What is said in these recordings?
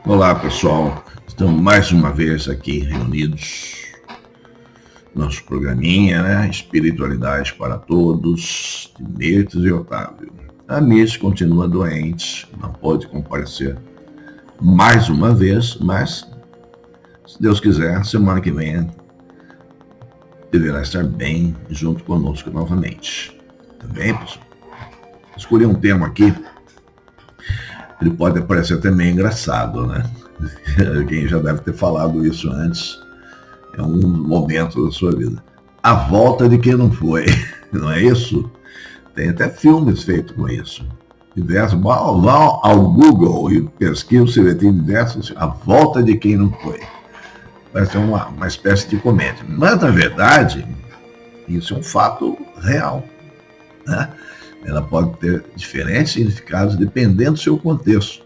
Olá, pessoal. Estamos mais uma vez aqui reunidos. Nosso programinha, né? Espiritualidade para Todos, de Mirtes e Otávio. A Mirtes continua doente, não pode comparecer mais uma vez, mas, se Deus quiser, semana que vem deverá estar bem junto conosco novamente. Tá bem, pessoal? Escolhi um tema aqui. Ele pode parecer até meio engraçado, né? Quem já deve ter falado isso antes, é um momento da sua vida. A volta de quem não foi, não é isso? Tem até filmes feitos com isso. Diversos, vão ao Google e pesquisam, você vê, tem diversos, a volta de quem não foi. Parece uma espécie de comédia. Mas, na verdade, isso é um fato real, né? Ela pode ter diferentes significados dependendo do seu contexto.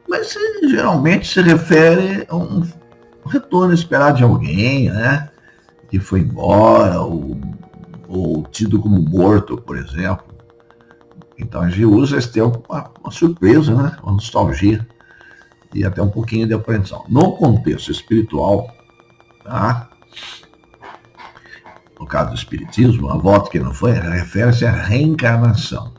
Mas geralmente se refere a um retorno esperado de alguém, né? Que foi embora, ou tido como morto, por exemplo. Então a gente usa esse termo como uma surpresa, né? Uma nostalgia e até um pouquinho de apreensão. No contexto espiritual, tá? No caso do espiritismo, a volta que não foi refere-se à reencarnação.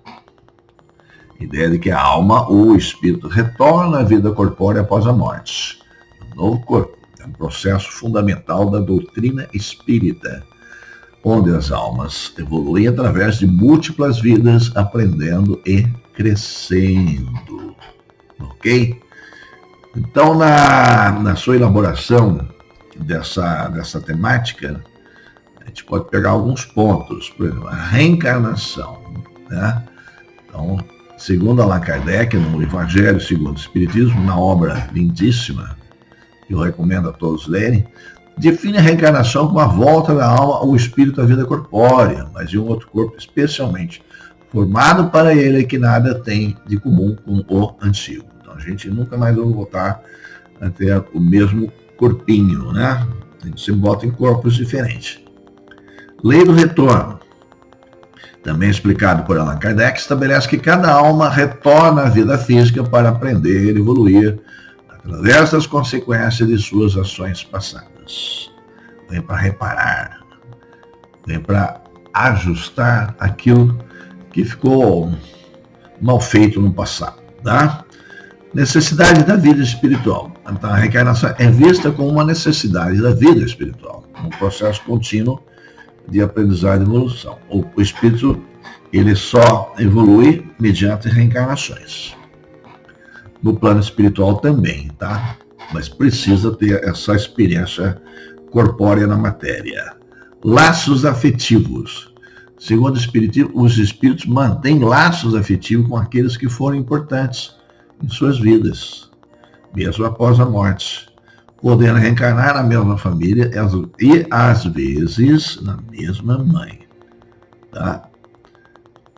A ideia de que a alma ou o espírito retorna à vida corpórea após a morte. Um novo corpo é um processo fundamental da doutrina espírita, onde as almas evoluem através de múltiplas vidas, aprendendo e crescendo. Ok? Então, na sua elaboração dessa temática, a gente pode pegar alguns pontos. Por exemplo, a reencarnação, né? Então, segundo Allan Kardec, no Evangelho segundo o Espiritismo, na obra lindíssima, que eu recomendo a todos lerem, define a reencarnação como a volta da alma ao espírito à vida corpórea, mas de um outro corpo especialmente formado para ele, que nada tem de comum com o antigo. Então a gente nunca mais vai voltar a ter o mesmo corpinho, né? A gente se bota em corpos diferentes. Lei do retorno, também explicado por Allan Kardec, estabelece que cada alma retorna à vida física para aprender e evoluir através das consequências de suas ações passadas. Vem para reparar, vem para ajustar aquilo que ficou mal feito no passado, tá? Necessidade da vida espiritual. Então, a reencarnação é vista como uma necessidade da vida espiritual, um processo contínuo de aprendizado e evolução. O espírito, ele só evolui mediante reencarnações. No plano espiritual também, tá? Mas precisa ter essa experiência corpórea na matéria. Laços afetivos. Segundo o espiritismo, os espíritos mantêm laços afetivos com aqueles que foram importantes em suas vidas, mesmo após a morte, podendo reencarnar na mesma família e, às vezes, na mesma mãe. Tá?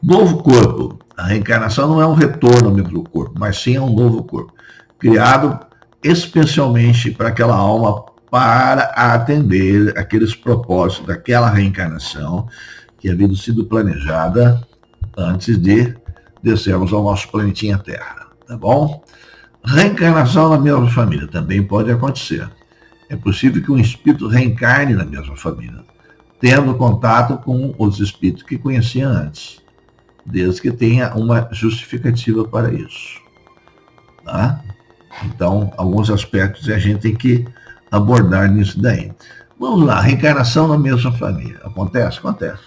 Novo corpo. A reencarnação não é um retorno ao mesmo corpo, mas sim a um novo corpo, criado especialmente para aquela alma, para atender aqueles propósitos daquela reencarnação que havia sido planejada antes de descermos ao nosso planetinha Terra. Tá bom? Reencarnação na mesma família também pode acontecer. É possível que um espírito reencarne na mesma família, tendo contato com os espíritos que conhecia antes, desde que tenha uma justificativa para isso. Tá? Então, alguns aspectos a gente tem que abordar nisso daí. Vamos lá, reencarnação na mesma família. Acontece? Acontece.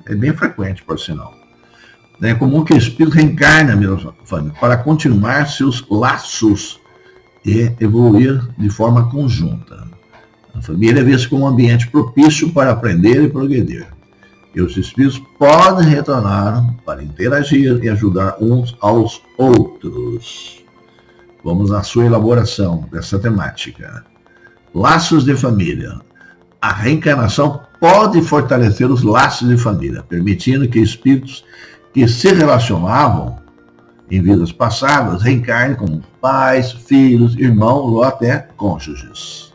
É bem frequente, por sinal. É comum que o espírito reencarne na mesma família para continuar seus laços e evoluir de forma conjunta. A família é vista como um ambiente propício para aprender e progredir. E os espíritos podem retornar para interagir e ajudar uns aos outros. Vamos à sua elaboração dessa temática. Laços de família. A reencarnação pode fortalecer os laços de família, permitindo que espíritos que se relacionavam em vidas passadas reencarnem como pais, filhos, irmãos ou até cônjuges.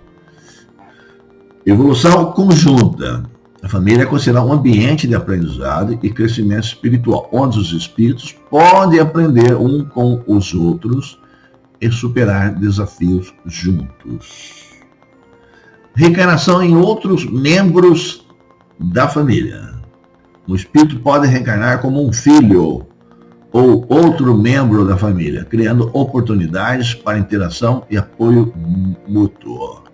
Evolução conjunta. A família é considerada um ambiente de aprendizado e crescimento espiritual, onde os espíritos podem aprender um com os outros e superar desafios juntos. Reencarnação em outros membros da família. O espírito pode reencarnar como um filho ou outro membro da família, criando oportunidades para interação e apoio mútuo.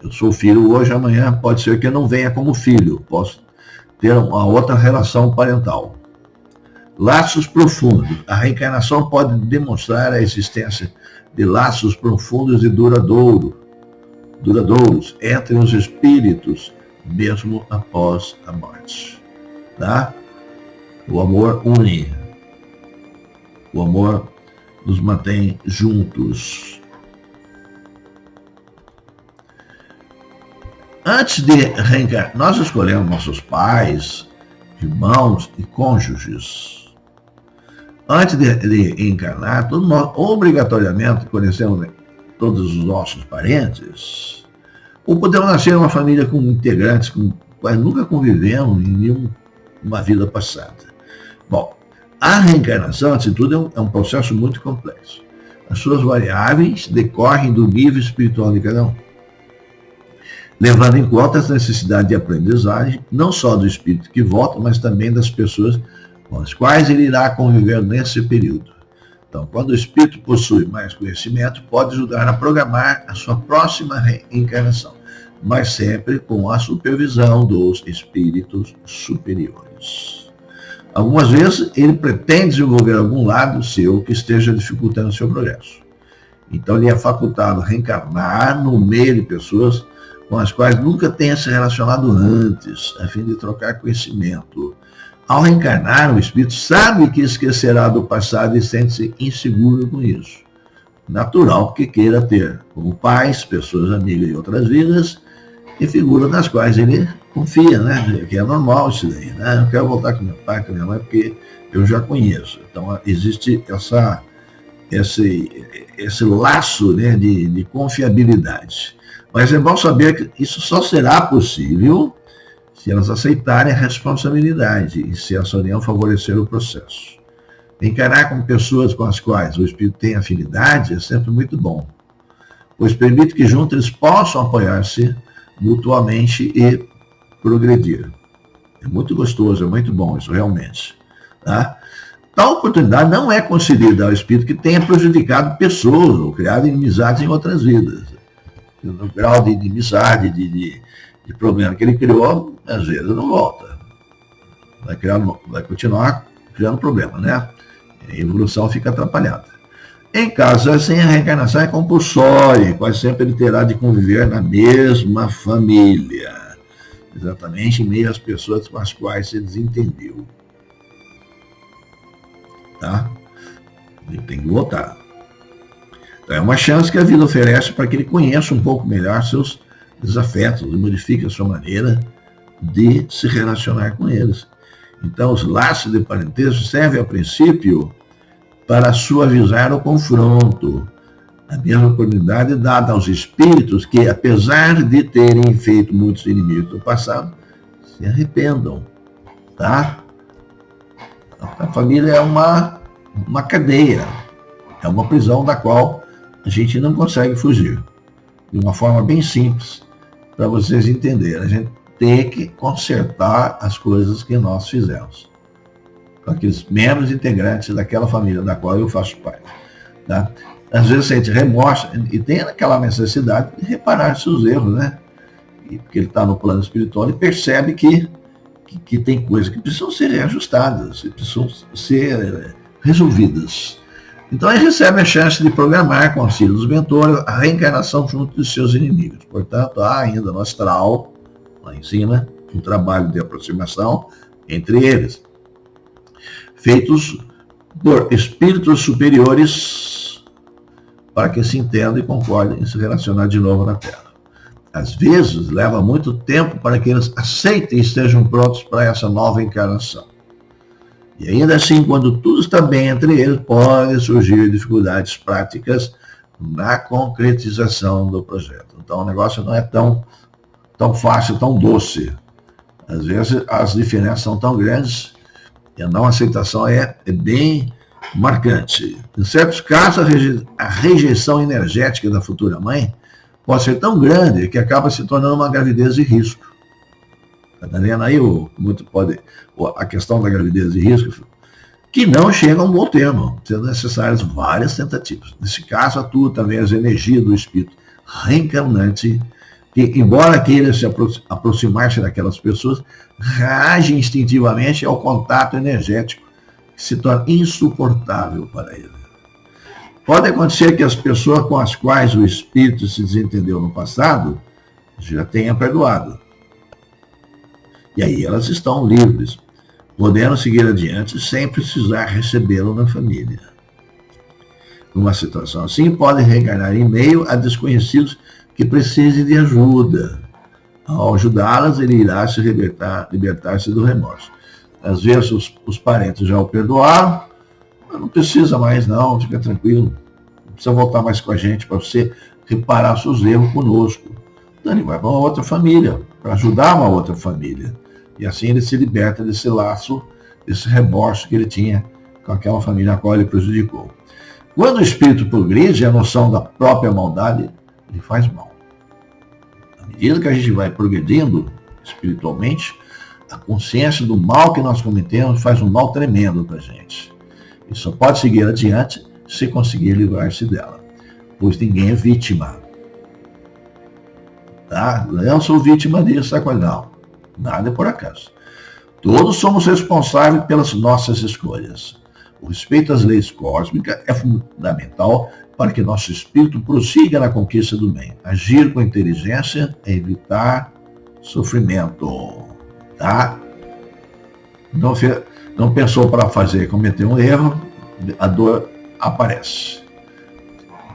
Eu sou filho hoje, amanhã pode ser que eu não venha como filho, posso ter uma outra relação parental. Laços profundos. A reencarnação pode demonstrar a existência de laços profundos e duradouros entre os espíritos, mesmo após a morte. Tá? O amor une. O amor nos mantém juntos. Antes de reencarnar, nós escolhemos nossos pais, irmãos e cônjuges. Antes de encarnar, nós obrigatoriamente conhecemos todos os nossos parentes, ou podemos nascer em uma família com integrantes com quais nunca convivemos em nenhuma vida passada. Bom, a reencarnação, antes de tudo, é um processo muito complexo. As suas variáveis decorrem do nível espiritual de cada um, levando em conta as necessidades de aprendizagem, não só do espírito que volta, mas também das pessoas com as quais ele irá conviver nesse período. Então, quando o espírito possui mais conhecimento, pode ajudar a programar a sua próxima reencarnação, mas sempre com a supervisão dos espíritos superiores. Algumas vezes, ele pretende desenvolver algum lado seu que esteja dificultando o seu progresso. Então, ele é facultado a reencarnar no meio de pessoas com as quais nunca tenha se relacionado antes, a fim de trocar conhecimento. Ao reencarnar, o espírito sabe que esquecerá do passado e sente-se inseguro com isso. Natural que queira ter como pais, pessoas amigas de outras vidas e figuras nas quais ele confia, né? Que é normal isso daí, né? Eu quero voltar com meu pai, com minha mãe, porque eu já conheço. Então, existe esse laço, né, de confiabilidade. Mas é bom saber que isso só será possível se elas aceitarem a responsabilidade e se essa união favorecer o processo. Encarar com pessoas com as quais o espírito tem afinidade é sempre muito bom, pois permite que juntos eles possam apoiar-se mutuamente e progredir. É muito gostoso, é muito bom isso realmente. Tá? Tal oportunidade não é concedida ao espírito que tenha prejudicado pessoas ou criado inimizades em outras vidas. No grau de inimizade, de problema que ele criou, às vezes não volta. Vai continuar criando problema, né? A evolução fica atrapalhada. Em caso assim, a reencarnação é compulsória, quase sempre ele terá de conviver na mesma família, exatamente em meio às pessoas com as quais se desentendeu. Tá? Ele tem que voltar. Então é uma chance que a vida oferece para que ele conheça um pouco melhor seus desafetos e modifique a sua maneira de se relacionar com eles. Então os laços de parentesco servem a princípio para suavizar o confronto. A mesma oportunidade dada aos espíritos que, apesar de terem feito muitos inimigos do passado, se arrependam. Tá? A família é uma cadeia, é uma prisão da qual a gente não consegue fugir. De uma forma bem simples, para vocês entenderem. A gente tem que consertar as coisas que nós fizemos com aqueles membros integrantes daquela família da qual eu faço parte. Tá? Às vezes a gente remorsa e tem aquela necessidade de reparar seus erros, né? Porque ele está no plano espiritual e percebe que tem coisas que precisam ser reajustadas, que precisam ser resolvidas. Então ele recebe a chance de programar, com o auxílio dos mentores, a reencarnação junto de seus inimigos. Portanto, há ainda no astral, lá em cima, um trabalho de aproximação entre eles, feitos por espíritos superiores, para que se entendam e concordem em se relacionar de novo na Terra. Às vezes, leva muito tempo para que eles aceitem e estejam prontos para essa nova encarnação. E ainda assim, quando tudo está bem entre eles, podem surgir dificuldades práticas na concretização do projeto. Então, o negócio não é tão fácil, tão doce. Às vezes, as diferenças são tão grandes e a não aceitação é bem marcante. Em certos casos, a rejeição energética da futura mãe pode ser tão grande que acaba se tornando uma gravidez de risco. Está vendo aí a questão da gravidez de risco? Que não chega a um bom termo, sendo necessárias várias tentativas. Nesse caso, atua também as energias do espírito reencarnante, que, embora queira se aproximar-se daquelas pessoas, reage instintivamente ao contato energético, que se torna insuportável para ele. Pode acontecer que as pessoas com as quais o espírito se desentendeu no passado já tenha perdoado. E aí elas estão livres, podendo seguir adiante sem precisar recebê-lo na família. Numa situação assim, podem reencarnar em meio a desconhecidos que precisem de ajuda. Ao ajudá-las, ele irá se libertar-se do remorso. Às vezes os parentes já o perdoaram, mas não precisa mais não, fica tranquilo. Não precisa voltar mais com a gente para você reparar seus erros conosco. Então ele vai para uma outra família, para ajudar uma outra família. E assim ele se liberta desse laço, desse remorso que ele tinha com aquela família a qual ele prejudicou. Quando o espírito progride, a noção da própria maldade lhe faz mal. À medida que a gente vai progredindo espiritualmente, a consciência do mal que nós cometemos faz um mal tremendo para a gente. E só pode seguir adiante se conseguir livrar-se dela, pois ninguém é vítima. Tá? Eu sou vítima disso, tá, não? Nada é por acaso. Todos somos responsáveis pelas nossas escolhas. O respeito às leis cósmicas é fundamental para que nosso espírito prossiga na conquista do bem. Agir com inteligência é evitar sofrimento. Tá? Não pensou para fazer, cometer um erro, a dor aparece.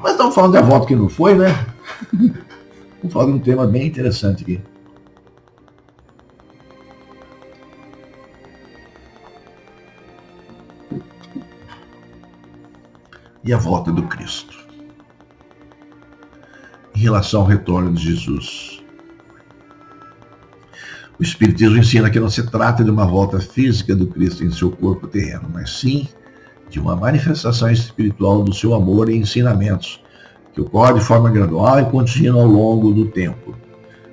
Mas estamos falando da volta que não foi, né? Vamos falar de um tema bem interessante aqui. E a volta do Cristo. Em relação ao retorno de Jesus. O Espiritismo ensina que não se trata de uma volta física do Cristo em seu corpo terreno, mas sim de uma manifestação espiritual do seu amor e ensinamentos, que ocorre de forma gradual e contínua ao longo do tempo,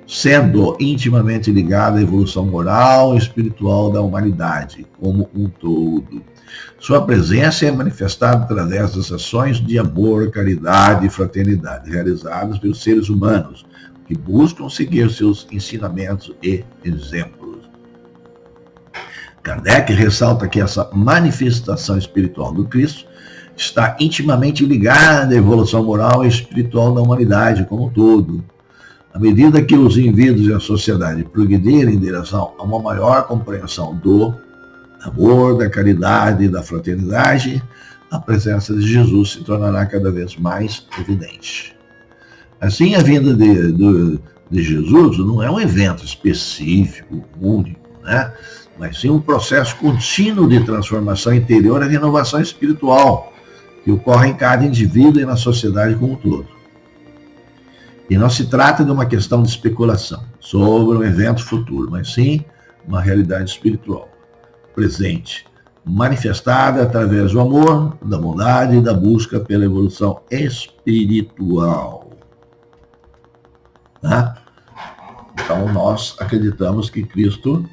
sendo intimamente ligada à evolução moral e espiritual da humanidade como um todo. Sua presença é manifestada através das ações de amor, caridade e fraternidade realizadas pelos seres humanos, que buscam seguir seus ensinamentos e exemplos. Kardec ressalta que essa manifestação espiritual do Cristo está intimamente ligada à evolução moral e espiritual da humanidade como um todo. À medida que os indivíduos e a sociedade progredirem em direção a uma maior compreensão do amor, da caridade e da fraternidade, a presença de Jesus se tornará cada vez mais evidente. Assim, a vinda de Jesus não é um evento específico, único, né? Mas sim um processo contínuo de transformação interior e renovação espiritual, que ocorre em cada indivíduo e na sociedade como um todo. E não se trata de uma questão de especulação sobre um evento futuro, mas sim uma realidade espiritual, presente, manifestada através do amor, da bondade e da busca pela evolução espiritual. Tá? Então nós acreditamos que Cristo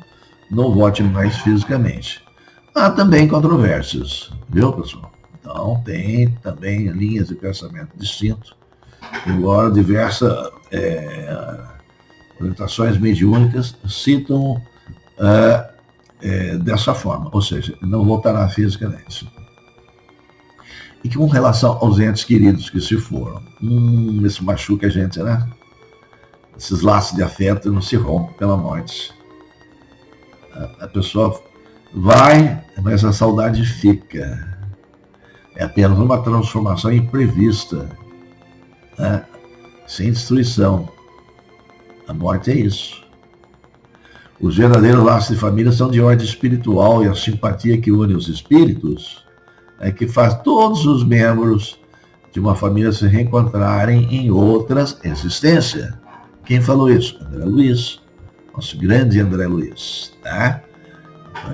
não volte mais fisicamente. Há também controvérsias, viu, pessoal? Então tem também linhas de pensamento distintos, embora diversas orientações mediúnicas citam dessa forma, ou seja, não voltará fisicamente. E com relação aos entes queridos que se foram, isso machuca a gente, né? Esses laços de afeto não se rompem pela morte. A pessoa vai, mas a saudade fica. É apenas uma transformação imprevista, né? Sem destruição. A morte é isso. Os verdadeiros laços de família são de ordem espiritual, e a simpatia que une os espíritos é que faz todos os membros de uma família se reencontrarem em outras existências. Quem falou isso? André Luiz, nosso grande André Luiz. Tá?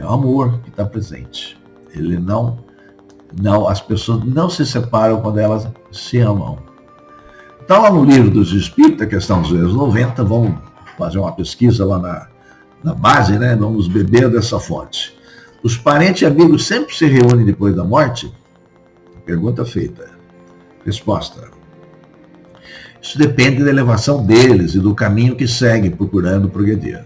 É o amor que está presente. Ele não Não, as pessoas não se separam quando elas se amam. Então, lá no Livro dos Espíritos, a questão 290, vamos fazer uma pesquisa lá na base, né? Vamos beber dessa fonte. Os parentes e amigos sempre se reúnem depois da morte? Pergunta feita. Resposta. Isso depende da elevação deles e do caminho que seguem procurando progredir.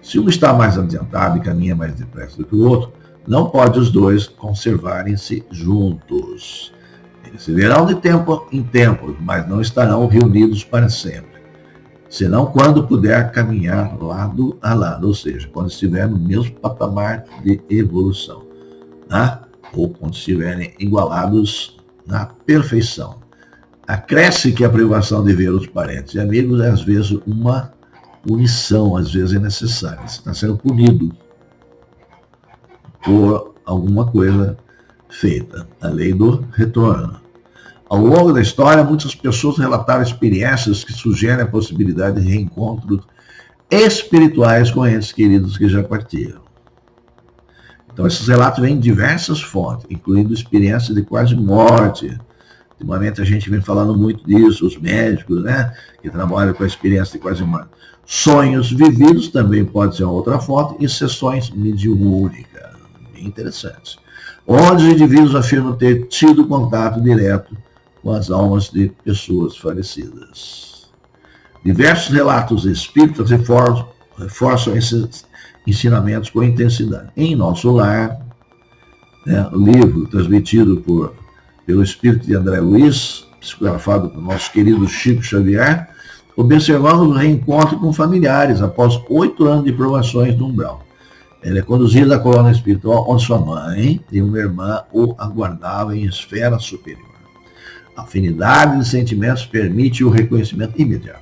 Se um está mais adiantado e caminha mais depressa do que o outro, não pode os dois conservarem-se juntos. Eles se verão de tempo em tempo, mas não estarão reunidos para sempre, senão quando puder caminhar lado a lado, ou seja, quando estiver no mesmo patamar de evolução, né? Ou quando estiverem igualados na perfeição. Acresce que a privação de ver os parentes e amigos é às vezes uma punição, às vezes é necessária. Você está sendo punido por alguma coisa feita, a lei do retorno. Ao longo da história, muitas pessoas relataram experiências que sugerem a possibilidade de reencontros espirituais com entes queridos que já partiram. Então, esses relatos vêm de diversas fontes, incluindo experiências de quase morte. Ultimamente a gente vem falando muito disso, os médicos, né, que trabalham com a experiência de quase morte. Sonhos vividos também pode ser outra fonte, e sessões mediúnicas, bem interessantes, onde os indivíduos afirmam ter tido contato direto com as almas de pessoas falecidas. Diversos relatos espíritas reforçam esses ensinamentos com intensidade. Em Nosso Lar, né, o livro transmitido pelo espírito de André Luiz, psicografado pelo nosso querido Chico Xavier, observamos o reencontro com familiares após 8 anos de provações no umbral. Ele é conduzido à colônia espiritual onde sua mãe e uma irmã o aguardavam em esfera superior. A afinidade de sentimentos permite o reconhecimento imediato,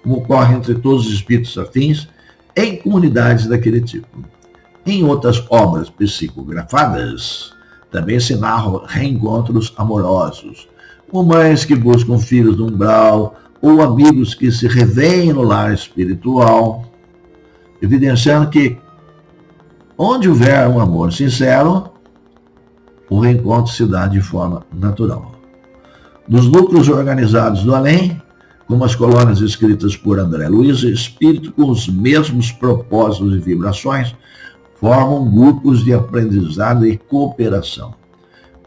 como ocorre entre todos os espíritos afins em comunidades daquele tipo. Em outras obras psicografadas, também se narram reencontros amorosos, com mães que buscam filhos no umbral, ou amigos que se revêem no lar espiritual, evidenciando que, onde houver um amor sincero, o reencontro se dá de forma natural. Nos núcleos organizados do além, como as colônias escritas por André Luiz, espírito com os mesmos propósitos e vibrações, formam grupos de aprendizado e cooperação,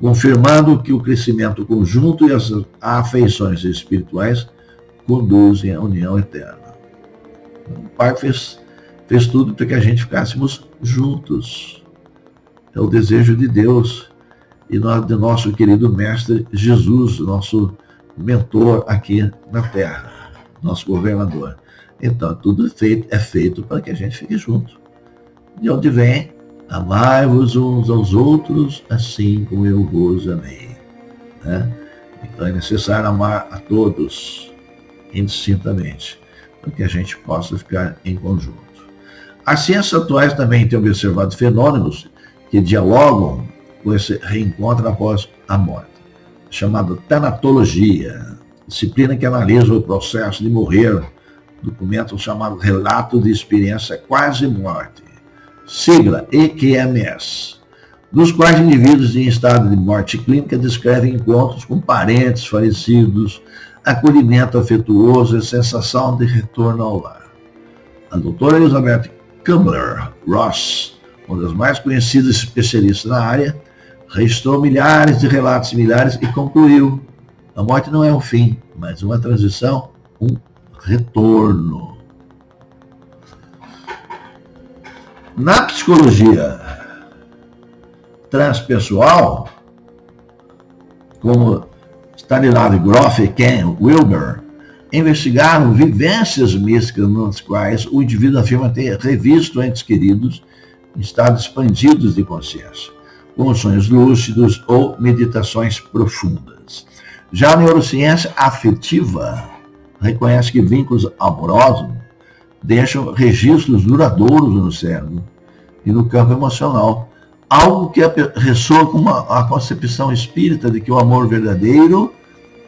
confirmando que o crescimento conjunto e as afeições espirituais conduzem à união eterna. O Pai fez tudo para que a gente ficássemos juntos. É o desejo de Deus e do nosso querido Mestre Jesus, nosso mentor aqui na Terra, nosso governador. Então, tudo é feito para que a gente fique junto. De onde vem, amai-vos uns aos outros, assim como eu vos amei. Né? Então é necessário amar a todos, indistintamente, para que a gente possa ficar em conjunto. As ciências atuais também têm observado fenômenos que dialogam com esse reencontro após a morte, chamada tanatologia, disciplina que analisa o processo de morrer, documento chamado Relato de Experiência Quase Morte, sigla EQMS, dos quais indivíduos em estado de morte clínica descrevem encontros com parentes falecidos, acolhimento afetuoso e sensação de retorno ao lar. A doutora Elizabeth Kubler-Ross, uma das mais conhecidas especialistas na área, registrou milhares de relatos similares e concluiu: a morte não é um fim, mas uma transição, um retorno. Na psicologia transpessoal, como Stanislav Grof e Ken Wilber investigaram vivências místicas nas quais o indivíduo afirma ter revisto entes queridos em estados expandidos de consciência, com sonhos lúcidos ou meditações profundas. Já a neurociência afetiva reconhece que vínculos amorosos deixam registros duradouros no cérebro e no campo emocional, algo que ressoa com a concepção espírita de que o amor verdadeiro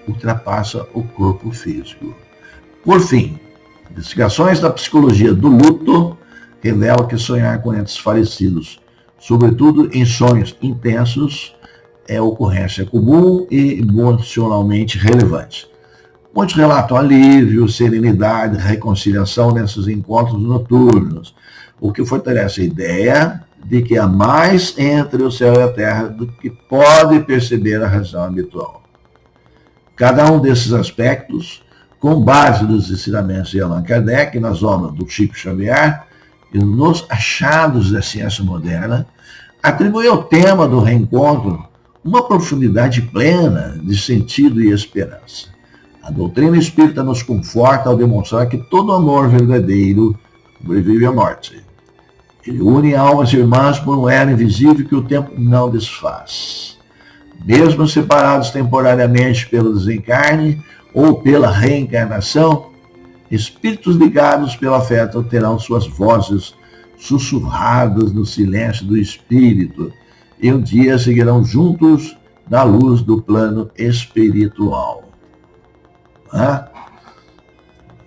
ultrapassa o corpo físico. Por fim, investigações da psicologia do luto revelam que sonhar com entes falecidos, sobretudo em sonhos intensos, é ocorrência comum e emocionalmente relevante. Muitos relatam alívio, serenidade, reconciliação nesses encontros noturnos, o que fortalece a ideia de que há mais entre o céu e a terra do que pode perceber a razão habitual. Cada um desses aspectos, com base nos ensinamentos de Allan Kardec, nas obras do Chico Xavier e nos achados da ciência moderna, atribui ao tema do reencontro uma profundidade plena de sentido e esperança. A doutrina espírita nos conforta ao demonstrar que todo amor verdadeiro sobrevive à morte. Ele une almas irmãs por um elo invisível que o tempo não desfaz. Mesmo separados temporariamente pelo desencarne ou pela reencarnação, espíritos ligados pelo afeto terão suas vozes sussurradas no silêncio do espírito e um dia seguirão juntos na luz do plano espiritual.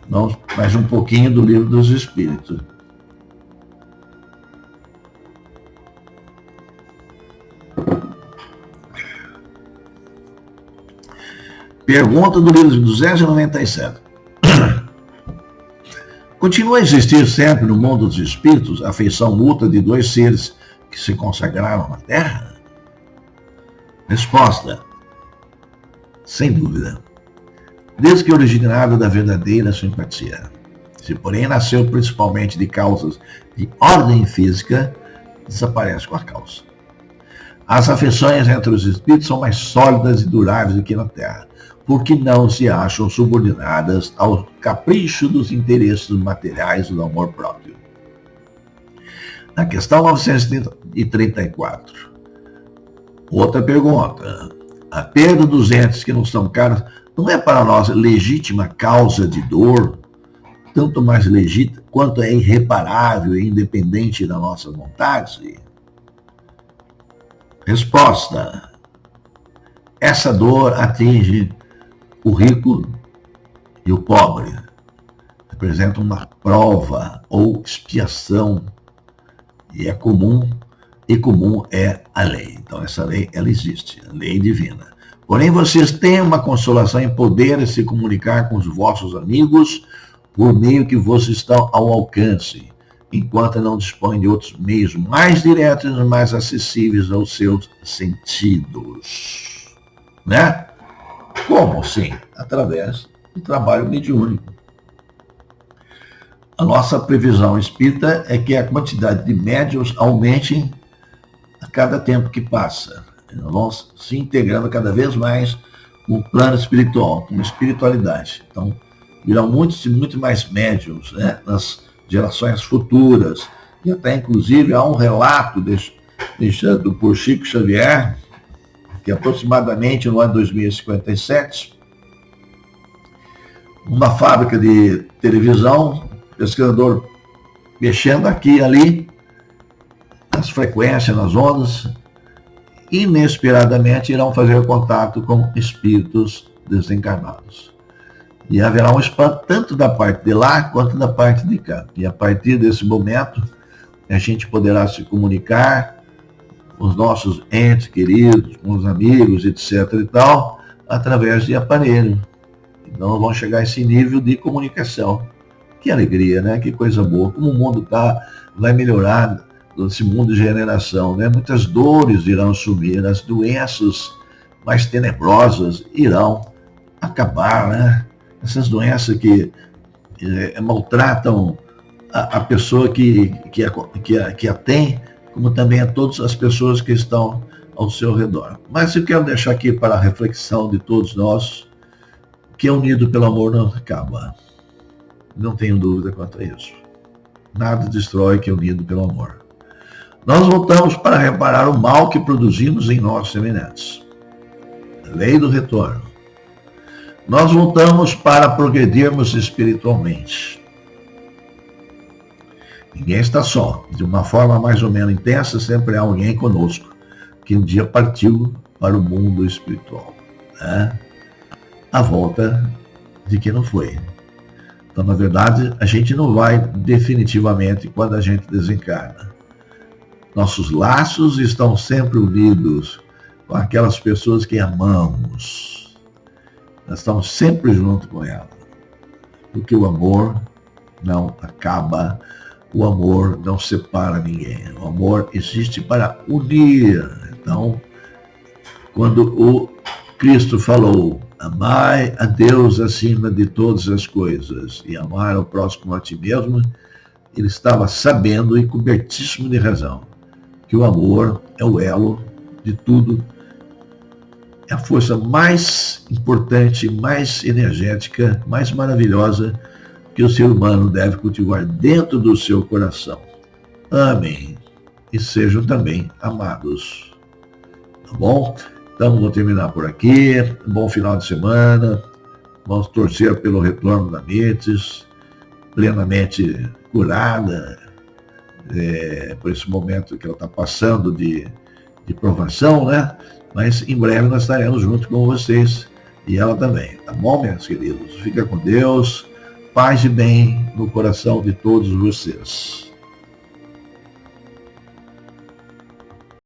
Vamos mais um pouquinho do Livro dos Espíritos. Pergunta do livro 297. Continua a existir sempre no mundo dos espíritos a afeição mútua de dois seres que se consagraram na Terra? Resposta: sem dúvida. Desde que originada da verdadeira simpatia. Se, porém, nasceu principalmente de causas de ordem física, desaparece com a causa. As afeições entre os espíritos são mais sólidas e duráveis do que na Terra, porque não se acham subordinadas ao capricho dos interesses materiais do amor próprio. Na questão 934, outra pergunta. A perda dos entes que nos são caros não é para nós legítima causa de dor, tanto mais legítima quanto é irreparável e independente da nossa vontade? Resposta: essa dor atinge o rico e o pobre. Representa uma prova ou expiação e é comum, e comum é a lei. Então essa lei, ela existe, a lei divina. Porém, vocês têm uma consolação em poderem se comunicar com os vossos amigos por meio que vocês estão ao alcance, enquanto não dispõem de outros meios mais diretos e mais acessíveis aos seus sentidos. Né? Como assim? Através do trabalho mediúnico. A nossa previsão espírita é que a quantidade de médiuns aumente a cada tempo que passa. Nós vamos se integrando cada vez mais com o plano espiritual, com a espiritualidade. Então, virão muitos e muito mais médiuns, né, nas gerações futuras. E até, inclusive, há um relato deixado por Chico Xavier, que aproximadamente no ano 2057, uma fábrica de televisão, pesquisador mexendo aqui e ali, nas frequências, nas ondas, inesperadamente irão fazer contato com espíritos desencarnados. E haverá um espanto tanto da parte de lá quanto da parte de cá. E a partir desse momento, a gente poderá se comunicar com os nossos entes queridos, com os amigos, etc. e tal, através de aparelho. Então vão chegar a esse nível de comunicação. Que alegria, né? Que coisa boa. Como o mundo vai melhorar nesse mundo de generação, né? Muitas dores irão sumir, as doenças mais tenebrosas irão acabar, né? Essas doenças que maltratam a pessoa que a tem, como também a todas as pessoas que estão ao seu redor. Mas eu quero deixar aqui para a reflexão de todos nós que unido pelo amor não acaba. Não tenho dúvida quanto a isso. Nada destrói que é unido pelo amor. Nós voltamos para reparar o mal que produzimos em nossos semelhantes. Lei do retorno. Nós voltamos para progredirmos espiritualmente. Ninguém está só. De uma forma mais ou menos intensa, sempre há alguém conosco, que um dia partiu para o mundo espiritual. Né? A volta de quem não foi. Então, na verdade, a gente não vai definitivamente quando a gente desencarna. Nossos laços estão sempre unidos com aquelas pessoas que amamos. Nós estamos sempre junto com elas. Porque o amor não acaba, o amor não separa ninguém. O amor existe para unir. Então, quando o Cristo falou, amai a Deus acima de todas as coisas e amar ao próximo a ti mesmo, ele estava sabendo e cobertíssimo de razão que o amor é o elo de tudo, é a força mais importante, mais energética, mais maravilhosa que o ser humano deve cultivar dentro do seu coração. Amem e sejam também amados. Tá bom? Então, vou terminar por aqui. Bom final de semana. Vamos torcer pelo retorno da Mirtes, plenamente curada por esse momento que ela está passando de provação, né? Mas em breve nós estaremos junto com vocês e ela também. Tá bom, meus queridos? Fica com Deus. Paz e bem no coração de todos vocês.